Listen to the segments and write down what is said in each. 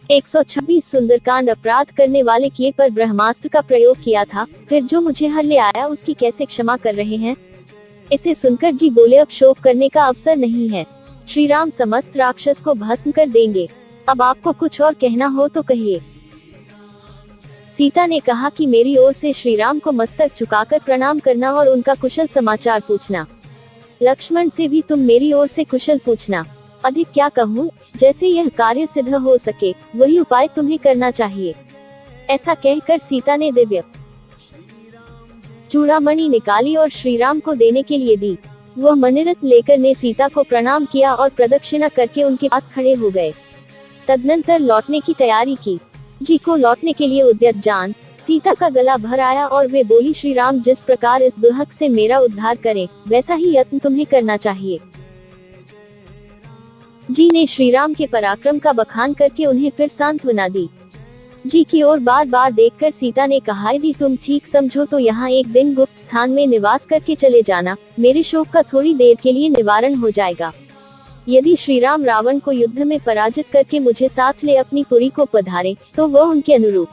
126 सुंदरकांड अपराध करने वाले किए पर ब्रह्मास्त्र का प्रयोग किया था, फिर जो मुझे हर ले आया उसकी कैसे क्षमा कर रहे हैं। इसे सुनकर जी बोले, अब शोक करने का अवसर नहीं है। श्री राम समस्त राक्षस को भस्म कर देंगे। अब आपको कुछ और कहना हो तो कहिए। सीता ने कहा कि मेरी ओर से श्री राम को मस्तक झुकाकर प्रणाम करना और उनका कुशल समाचार पूछना। लक्ष्मण से भी तुम मेरी ओर से कुशल पूछना। अधिक क्या कहूँ, जैसे यह कार्य सिद्ध हो सके वही उपाय तुम्हें करना चाहिए। ऐसा कहकर सीता ने दिव्य चूड़ामणि निकाली और श्री राम को देने के लिए दी। वह मणिरत्न लेकर ने सीता को प्रणाम किया और प्रदक्षिणा करके उनके पास खड़े हो गए। तदनंतर लौटने की तैयारी की। जी को लौटने के लिए उद्यत जान सीता का गला भर आया और वे बोली, श्री राम जिस प्रकार इस दुहक से मेरा उद्धार करें, वैसा ही यत्न तुम्हें करना चाहिए। जी ने श्री राम के पराक्रम का बखान करके उन्हें फिर सांत्वना दी। जी की ओर बार बार देखकर सीता ने कहा, यदि तुम ठीक समझो तो यहाँ एक दिन गुप्त स्थान में निवास करके चले जाना, मेरे शोक का थोड़ी देर के लिए निवारण हो जाएगा। यदि श्री राम रावण को युद्ध में पराजित करके मुझे साथ ले अपनी पुरी को पधारे, तो वह उनके अनुरूप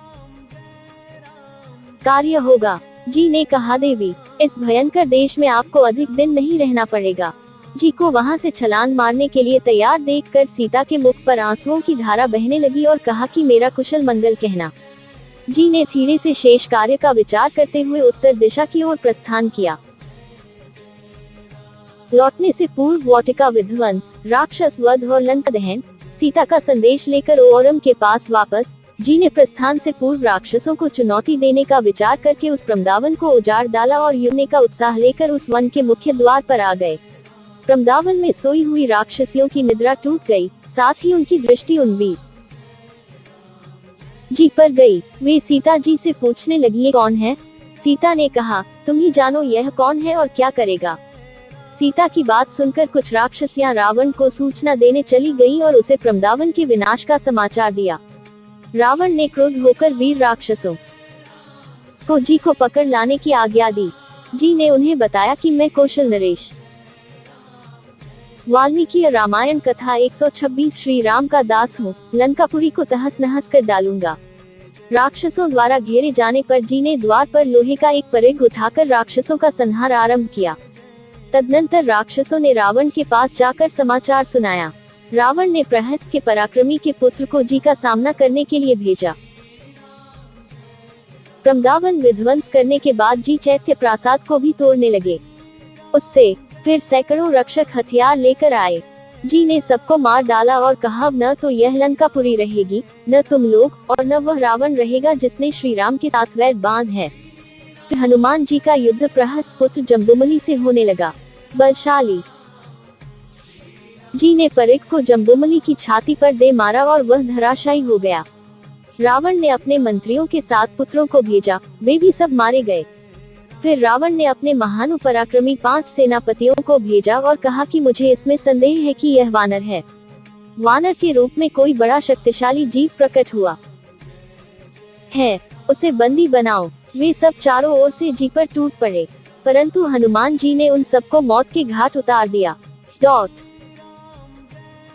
कार्य होगा। जी ने कहा, देवी इस भयंकर देश में आपको अधिक दिन नहीं रहना पड़ेगा। जी को वहां से छलांग मारने के लिए तैयार देखकर सीता के मुख पर आंसुओं की धारा बहने लगी और कहा कि मेरा कुशल मंगल कहना। जी ने धीरे से शेष कार्य का विचार करते हुए उत्तर दिशा की ओर प्रस्थान किया। लौटने से पूर्व वाटिका विध्वंस, राक्षस वध और लंका दहन, सीता का संदेश लेकर ओरम के पास वापस जी ने प्रस्थान से पूर्व राक्षसों को चुनौती देने का विचार करके उस प्रमदावन को उजाड़ डाला और युद्ध का उत्साह लेकर उस वन के मुख्य द्वार पर आ गए। प्रमदावन में सोई हुई राक्षसियों की निद्रा टूट गई, साथ ही उनकी दृष्टि उन वीर जी पर गई। वे सीता जी से पूछने लगी, ये कौन है? सीता ने कहा, तुम ही जानो यह कौन है और क्या करेगा। सीता की बात सुनकर कुछ राक्षसियां रावण को सूचना देने चली गईं और उसे प्रमदावन के विनाश का समाचार दिया। रावण ने क्रोध होकर वीर राक्षसों को जी को पकड़ लाने की आज्ञा दी। जी ने उन्हें बताया कि मैं कौशल नरेश वाल्मीकि रामायण कथा 126 श्री राम का दास हूँ, लंकापुरी को तहस नहस कर डालूंगा। राक्षसों द्वारा घेरे जाने पर जी ने द्वार पर लोहे का एक परिघ उठाकर राक्षसों का संहार आरंभ किया। तदनंतर राक्षसों ने रावण के पास जाकर समाचार सुनाया। रावण ने प्रहस्त के पराक्रमी के पुत्र को जी का सामना करने के लिए भेजा। प्रमदावन विध्वंस करने के बाद जी चैत्य प्रासाद को भी तोड़ने लगे। उससे फिर सैकड़ों रक्षक हथियार लेकर आए। जी ने सबको मार डाला और कहा, अब न तो यह लंकापुरी रहेगी, न तुम लोग, और न वह रावण रहेगा जिसने श्री राम के साथ वैर बांध है। फिर हनुमान जी का युद्ध प्रहस्त पुत्र जम्बूमलि से होने लगा। बलशाली जी ने परिघ को जम्बूमलि की छाती पर दे मारा और वह धराशायी हो गया। रावण ने अपने मंत्रियों के 7 पुत्रों को भेजा, वे भी सब मारे गए। फिर रावण ने अपने महान पराक्रमी 5 सेनापतियों को भेजा और कहा कि मुझे इसमें संदेह है कि यह वानर है। वानर के रूप में कोई बड़ा शक्तिशाली जीव प्रकट हुआ है, उसे बंदी बनाओ। वे सब चारों ओर से जी पर टूट पड़े, परंतु हनुमान जी ने उन सबको मौत के घाट उतार दिया।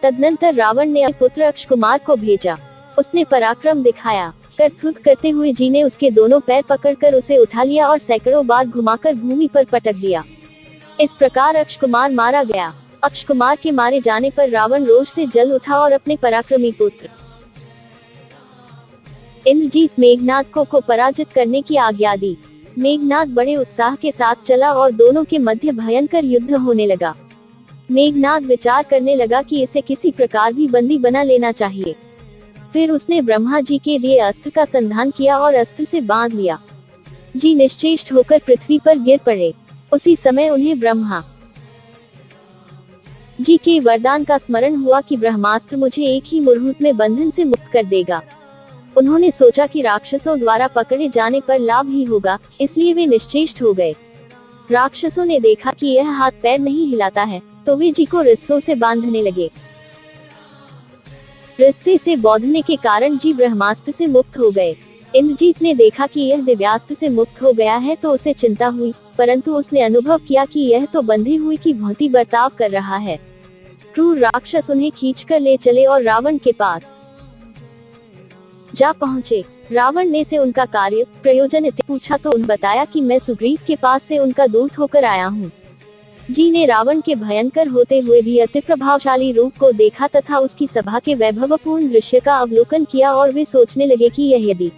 तदनंतर रावण ने अपने पुत्र अक्षकुमार को भेजा। उसने पराक्रम दिखाया। करतूत करते हुए जी ने उसके दोनों पैर पकड़कर उसे उठा लिया और सैकड़ों बार घुमाकर भूमि पर पटक दिया। इस प्रकार अक्षकुमार मारा गया। अक्षकुमार के मारे जाने पर रावण रोष से जल उठा और अपने पराक्रमी पुत्र इंद्रजीत मेघनाद को पराजित करने की आज्ञा दी। मेघनाद बड़े उत्साह के साथ चला और दोनों के मध्य भयंकर युद्ध होने लगा। मेघनाद विचार करने लगा कि इसे किसी प्रकार भी बंदी बना लेना चाहिए। फिर उसने ब्रह्मा जी के दिए अस्त्र का संधान किया और अस्त्र से बांध लिया। जी निश्चेष्ट होकर पृथ्वी पर गिर पड़े। उसी समय उन्हें ब्रह्मा जी के वरदान का स्मरण हुआ कि ब्रह्मास्त्र मुझे एक ही मुहूर्त में बंधन से मुक्त कर देगा। उन्होंने सोचा कि राक्षसों द्वारा पकड़े जाने पर लाभ ही होगा, इसलिए वे निश्चेष्ट हो गए। राक्षसों ने देखा कि यह हाथ पैर नहीं हिलाता है, तो वे जी को रस्सों से बांधने लगे। रस्से से बांधने के कारण जी ब्रह्मास्त्र से मुक्त हो गए। इंद्रजीत ने देखा कि यह दिव्यास्त्र से मुक्त हो गया है तो उसे चिंता हुई, परंतु उसने अनुभव किया कि यह तो बंधे हुए की भांति बर्ताव कर रहा है। क्रूर राक्षस उन्हें खींचकर ले चले और रावण के पास जा पहुँचे। रावण ने से उनका कार्य प्रयोजन इत्यादि पूछा तो उन्हें बताया कि मैं सुग्रीव के पास से उनका दूत होकर आया हूँ। जी ने रावण के भयंकर होते हुए भी अति प्रभावशाली रूप को देखा तथा उसकी सभा के वैभवपूर्ण दृश्य का अवलोकन किया और वे सोचने लगे कि यह यदि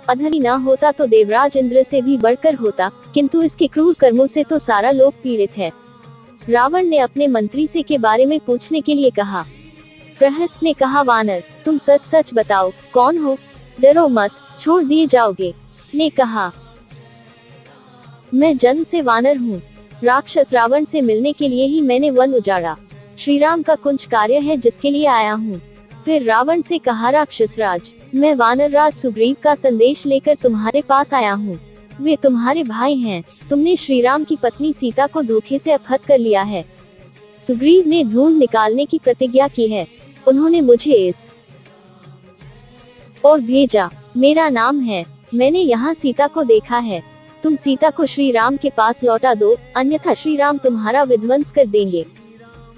अधर्मी न होता तो देवराज इंद्र से भी बढ़कर होता, किंतु इसके क्रूर कर्मों से तो सारा लोक पीड़ित है। रावण ने अपने मंत्री से के बारे में पूछने के लिए कहा। प्रहस्त ने कहा, वानर तुम सच सच बताओ, कौन हो, डरो मत, छोड़ दिए जाओगे। ने कहा, मैं जन्म से वानर हूँ। राक्षस रावण से मिलने के लिए ही मैंने वन उजाड़ा। श्री राम का कुछ कार्य है जिसके लिए आया हूँ। फिर रावण से कहा, राक्षस राज, मैं वानर राज सुग्रीव का संदेश लेकर तुम्हारे पास आया हूँ। वे तुम्हारे भाई हैं। तुमने श्री राम की पत्नी सीता को धोखे से अपहृत कर लिया है। सुग्रीव ने ढूंढ निकालने की प्रतिज्ञा की है। उन्होंने मुझे इस और भेजा। मेरा नाम है। मैंने यहाँ सीता को देखा है। तुम सीता को श्री राम के पास लौटा दो, अन्यथा श्री राम तुम्हारा विध्वंस कर देंगे।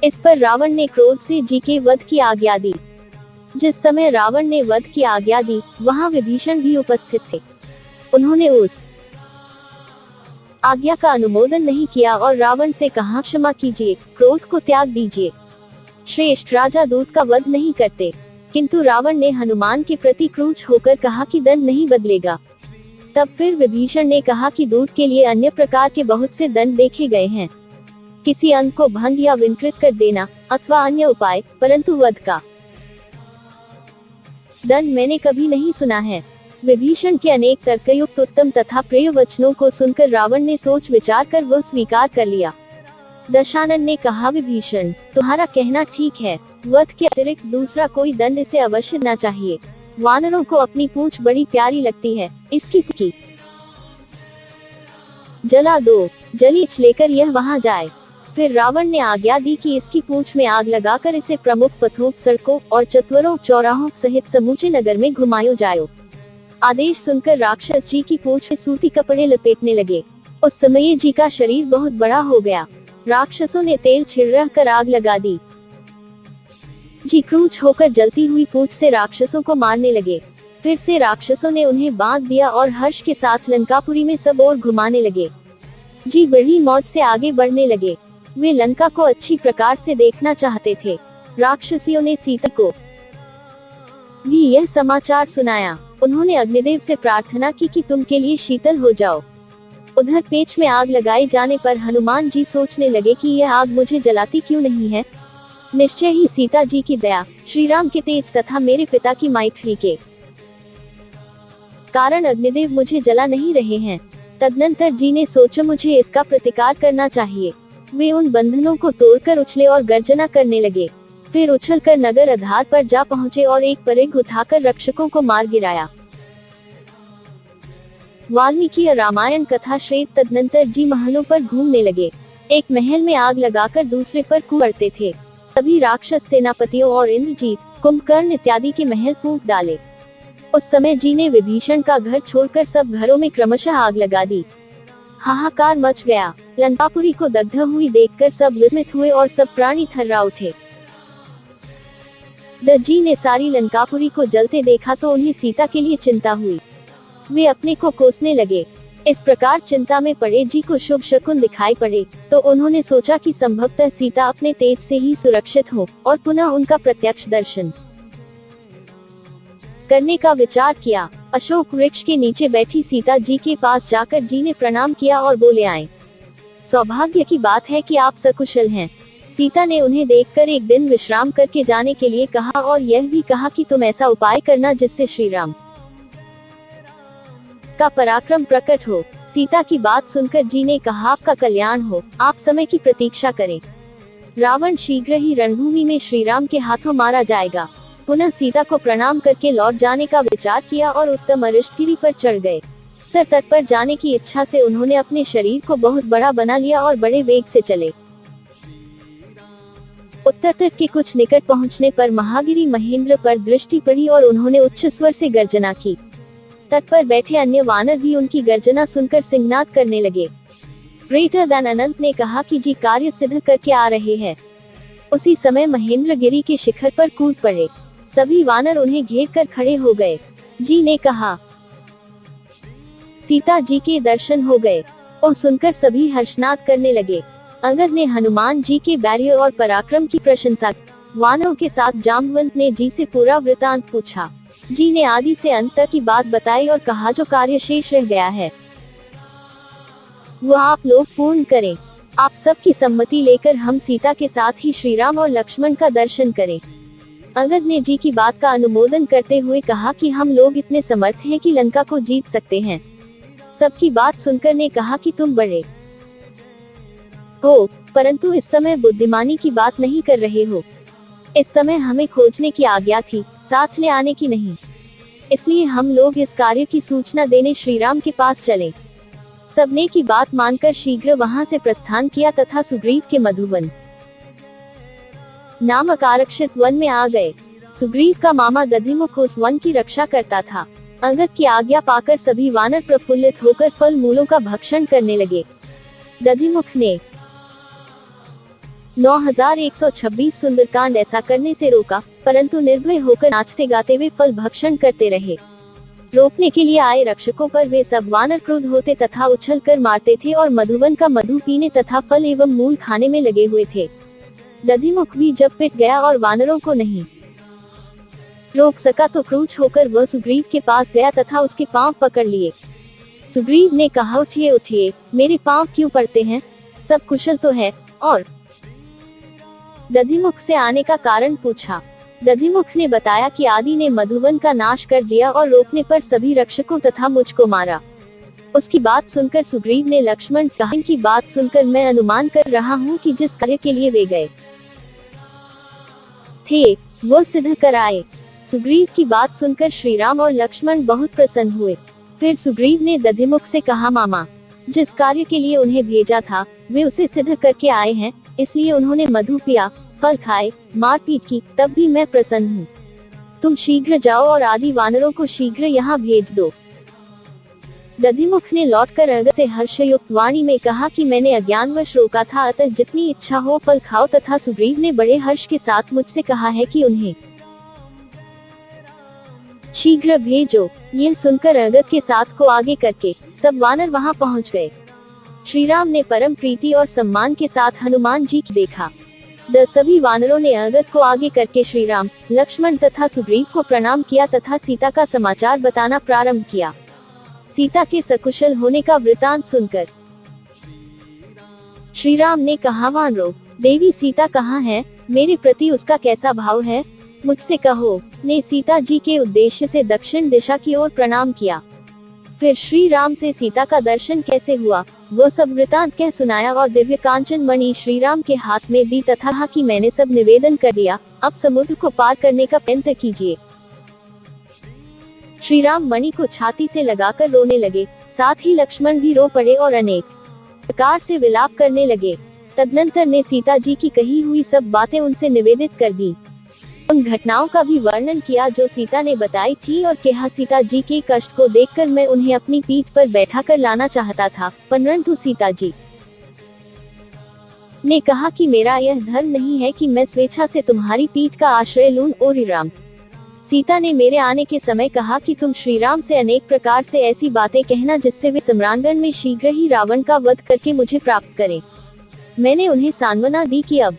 इस पर रावण ने क्रोध से जी के वध की आज्ञा दी। जिस समय रावण ने वध की आज्ञा दी, वहाँ विभीषण भी उपस्थित थे। उन्होंने उस आज्ञा का अनुमोदन नहीं किया और रावण से कहा, क्षमा कीजिए, क्रोध को त्याग दीजिए। श्रेष्ठ राजा दूत का वध नहीं करते। किंतु रावण ने हनुमान के प्रति क्रूर होकर कहा कि दंड नहीं बदलेगा। तब फिर विभीषण ने कहा कि दूत के लिए अन्य प्रकार के बहुत से दंड देखे गए हैं, किसी अंग को भंग या विकृत कर देना अथवा अन्य उपाय, परंतु वध का दंड मैंने कभी नहीं सुना है। विभीषण के अनेक तर्कयुक्त उत्तम तथा प्रिय वचनों को सुनकर रावण ने सोच विचार कर वह स्वीकार कर लिया। दशानन ने कहा, विभीषण तुम्हारा कहना ठीक है, वध के अतिरिक्त दूसरा कोई दंड इसे अवश्य न चाहिए। वानरों को अपनी पूंछ बड़ी प्यारी लगती है, इसकी जला दो, जलीच लेकर यह वहां जाए। फिर रावण ने आज्ञा दी कि इसकी पूंछ में आग लगाकर इसे प्रमुख पथों, सड़कों और चतवरों चौराहों सहित समूचे नगर में घुमायो जायो। आदेश सुनकर राक्षस जी की पूंछ में सूती कपड़े लपेटने लगे। उस समय जी का शरीर बहुत बड़ा हो गया। राक्षसों ने तेल छिड़क कर आग लगा दी। जी क्रूर होकर जलती हुई पूंछ से राक्षसों को मारने लगे। फिर से राक्षसों ने उन्हें बांध दिया और हर्ष के साथ लंकापुरी में सब ओर घुमाने लगे। जी बड़ी मौज से आगे बढ़ने लगे। वे लंका को अच्छी प्रकार से देखना चाहते थे। राक्षसियों ने सीता को भी यह समाचार सुनाया। उन्होंने अग्निदेव से प्रार्थना की कि तुम के लिए शीतल हो जाओ। उधर पेच में आग लगाए जाने पर हनुमान जी सोचने लगे कि यह आग मुझे जलाती क्यों नहीं है। निश्चय ही सीता जी की दया, श्री राम के तेज तथा मेरे पिता की मैत्री के कारण अग्निदेव मुझे जला नहीं रहे हैं। तदनंतर जी ने सोचा मुझे इसका प्रतिकार करना चाहिए। वे उन बंधनों को तोड़कर उछले और गर्जना करने लगे। फिर उछलकर नगर आधार पर जा पहुँचे और एक परिघ उठाकर रक्षकों को मार गिराया। वाल्मीकि रामायण कथा श्रेष्ठ। तदनंतर जी महलों पर घूमने लगे। एक महल में आग लगाकर दूसरे पर कूद पड़ते थे। सभी राक्षस सेनापतियों और इंद्रजीत, कुंभकर्ण इत्यादि के महल फूंक डाले। उस समय जी ने विभीषण का घर छोड़कर सब घरों में क्रमशः आग लगा दी। हाहाकार मच गया। लंकापुरी को दग्ध हुई देखकर सब विस्मित हुए और सब प्राणी थर्रा उठे। जी ने सारी लंकापुरी को जलते देखा तो उन्हें सीता के लिए चिंता हुई। वे अपने को कोसने लगे। इस प्रकार चिंता में पड़े जी को शुभ शकुन दिखाई पड़े, तो उन्होंने सोचा कि संभवतः सीता अपने तेज से ही सुरक्षित हो और पुनः उनका प्रत्यक्ष दर्शन करने का विचार किया। अशोक वृक्ष के नीचे बैठी सीता जी के पास जाकर जी ने प्रणाम किया और बोले, आए, सौभाग्य की बात है कि आप सकुशल हैं। सीता ने उन्हें देखकर एक दिन विश्राम करके जाने के लिए कहा और यह भी कहा कि तुम ऐसा उपाय करना जिससे श्री राम का पराक्रम प्रकट हो। सीता की बात सुनकर जी ने कहा, आपका कल्याण हो, आप समय की प्रतीक्षा करें। रावण शीघ्र ही रणभूमि में श्री राम के हाथों मारा जाएगा। पुनः सीता को प्रणाम करके लौट जाने का विचार किया और उत्तम अरिष्टगिरी पर चढ़ गए। उत्तर तट पर जाने की इच्छा से उन्होंने अपने शरीर को बहुत बड़ा बना लिया और बड़े वेग से चले। उत्तर तट के कुछ निकट पहुंचने पर महागिरी महेंद्र पर दृष्टि पड़ी और उन्होंने उच्च स्वर से गर्जना की। तट पर बैठे अन्य वानर भी उनकी गर्जना सुनकर सिंहनाद करने लगे। ग्रेटर देन अनंत ने कहा कि जी कार्य सिद्ध करके आ रहे हैं। उसी समय महेंद्र गिरी के शिखर पर कूद पड़े। सभी वानर उन्हें घेर कर खड़े हो गए। जी ने कहा, सीता जी के दर्शन हो गए। और सुनकर सभी हर्षनाद करने लगे। अंगद ने हनुमान जी के धैर्य और पराक्रम की प्रशंसा की। वानरों के साथ जाम्बवंत ने जी से पूरा वृतांत पूछा। जी ने आदि से अंत तक की बात बताई और कहा, जो कार्य शेष रह गया है वो आप लोग पूर्ण करें। आप सबकी सम्मति लेकर हम सीता के साथ ही श्री राम और लक्ष्मण का दर्शन करें। अंगद ने जी की बात का अनुमोदन करते हुए कहा कि हम लोग इतने समर्थ हैं कि लंका को जीत सकते हैं। सबकी बात सुनकर ने कहा कि तुम बड़े हो, परंतु इस समय बुद्धिमानी की बात नहीं कर रहे हो। इस समय हमें खोजने की आज्ञा थी, साथ ले आने की नहीं। इसलिए हम लोग इस कार्य की सूचना देने श्री राम के पास चले। सबने की बात मानकर शीघ्र वहां से प्रस्थान किया तथा सुग्रीव के मधुवन नामक आरक्षित वन में आ गए। सुग्रीव का मामा दधिमुख उस वन की रक्षा करता था। अंगद की आज्ञा पाकर सभी वानर प्रफुल्लित होकर फल मूलों का भक्षण करने लगे। दधिमुख ने 9126 सुंदरकांड ऐसा करने से रोका, परंतु निर्भय होकर नाचते गाते हुए फल भक्षण करते रहे। रोकने के लिए आए रक्षकों पर वे सब वानर क्रुद्ध होते तथा उछल कर मारते थे और मधुवन का मधु पीने तथा फल एवं मूल खाने में लगे हुए थे। दधिमुख भी जब पिट गया और वानरों को नहीं रोक सका तो क्रोध होकर वह सुग्रीव के पास गया तथा उसके पांव पकड़ लिए। सुग्रीव ने कहा, उठिए उठिए, मेरे पांव क्यों पड़ते हैं? सब कुशल तो है? और दधिमुख से आने का कारण पूछा। दधिमुख ने बताया कि आदि ने मधुवन का नाश कर दिया और रोकने पर सभी रक्षकों तथा मुझको मारा। उसकी बात सुनकर सुग्रीव ने लक्ष्मण कहा, की बात सुनकर मैं अनुमान कर रहा हूँ कि जिस कार्य के लिए वे गए थे वो सिद्ध कर आए। सुग्रीव की बात सुनकर श्री राम और लक्ष्मण बहुत प्रसन्न हुए। फिर सुग्रीव ने दधिमुख से कहा, मामा, जिस कार्य के लिए उन्हें भेजा था वे उसे सिद्ध करके आए हैं, इसलिए उन्होंने मधु पिया, फल खाए, मारपीट की, तब भी मैं प्रसन्न हूँ। तुम शीघ्र जाओ और आदि वानरों को शीघ्र यहाँ भेज दो। दधिमुख ने लौटकर अंगद से हर्षयुक्त वाणी में कहा कि मैंने अज्ञानवश रोका था, अतः जितनी इच्छा हो फल खाओ। तथा सुग्रीव ने बड़े हर्ष के साथ मुझसे कहा है कि उन्हें शीघ्र भेजो। यह सुनकर अंगद के साथ को आगे करके सब वानर वहां पहुंच गए। श्री राम ने परम प्रीति और सम्मान के साथ हनुमान जी को देखा। सभी वानरों ने अंगद को आगे करके श्री राम, लक्ष्मण तथा सुग्रीव को प्रणाम किया तथा सीता का समाचार बताना प्रारंभ किया। सीता के सकुशल होने का वृतांत सुनकर श्री राम ने कहा, वानरों, देवी सीता कहाँ है? मेरे प्रति उसका कैसा भाव है? मुझसे कहो। ने सीता जी के उद्देश्य से दक्षिण दिशा की ओर प्रणाम किया। फिर श्री राम से सीता का दर्शन कैसे हुआ वो सब वृतांत कह सुनाया और दिव्य कांचन मणि श्री राम के हाथ में दी तथा कहा कि मैंने सब निवेदन कर दिया, अब समुद्र को पार करने का प्रयत्न कीजिए। श्री राम मणि को छाती से लगाकर रोने लगे, साथ ही लक्ष्मण भी रो पड़े और अनेक प्रकार से विलाप करने लगे। तदनंतर ने सीता जी की कही हुई सब बातें उनसे निवेदित कर दी। उन घटनाओं का भी वर्णन किया जो सीता ने बताई थी और कहा, सीता जी के कष्ट को देखकर मैं उन्हें अपनी पीठ पर बैठाकर लाना चाहता था, परंतु सीता जी ने कहा कि मेरा यह धर्म नहीं है कि मैं स्वेच्छा से तुम्हारी पीठ का आश्रय लूं। और राम सीता ने मेरे आने के समय कहा कि तुम श्री राम से अनेक प्रकार से ऐसी बातें कहना जिससे वे सम्रांगण में शीघ्र ही रावण का वध करके मुझे प्राप्त करें। मैंने उन्हें सांत्वना दी कि अब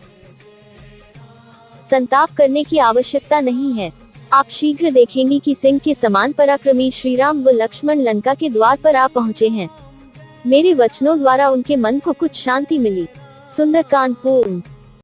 संताप करने की आवश्यकता नहीं है। आप शीघ्र देखेंगी कि सिंह के समान पराक्रमी श्री राम व लक्ष्मण लंका के द्वार पर आ पहुँचे हैं। मेरे वचनों द्वारा उनके मन को कुछ शांति मिली। सुंदरकांड पूर्ण।